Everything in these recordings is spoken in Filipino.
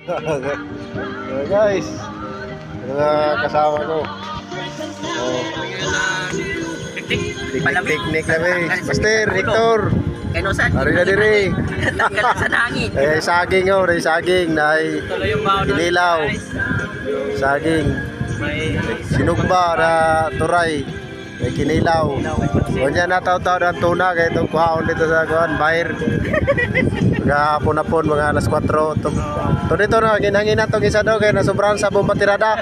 So guys, mga kasama ko. Oh, picnic namin. Master, Victor. Kainusan. Ari na diri. Tanggal sa nangin. Saging oh, saging na kinilaw. Saging. Sinugba na turay. May kinilaw. Kunya na taw-taw ng tuna kay itong kuhaon dito sa kuhan, Bayer. Hapon-hapon mga alas 4. To dito na ginhangin na itong isa daw kay nasobrahan sa bomba tirada.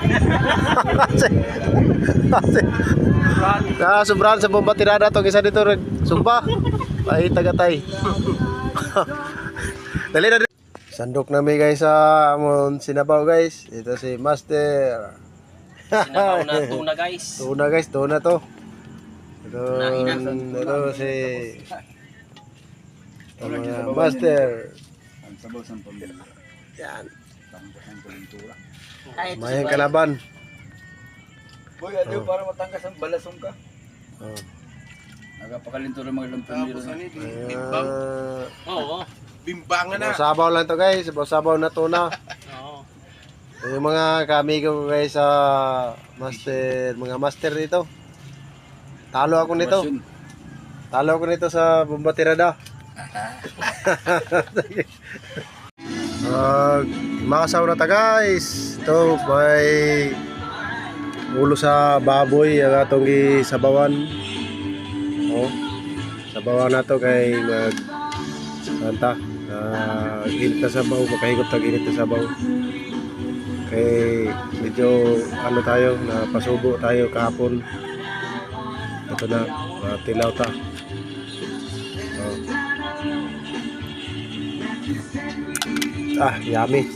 Sobrahan sa bomba tirada itong isa dito sugba. Ay tagatay. Dali na. Sandok namin guys sa sinabaw guys. Ito si Master. Sinabaw na tuna guys. Tuna guys, tuna to. Ito si mga Master. Ang sabaw sa pamilya. Yan. Tangkas ang kalintura. Mayang kalaban. Boy, adiyo para matangkas ang balasong ka. Oh. Nagapakalintura mga ilang pamilya. Oo. Bimbangan na. Sabaw lang to guys, sabaw na tuna. Oo. Yung mga kamigo ko guys sa Master, mga Master dito. Talo ako nito. Talo ako nito sa bomba tirada. Makasaw na ta guys. Ito may ulo sa baboy ang atong gisabawan. Oh. Sabawan na to kay mag kanta. Init na sabaw, makahigot tag init na sabaw. Kay medyo ano tayo, napasubo tayo kahapon. Ito na, tilaw ta. Oh. Yummy.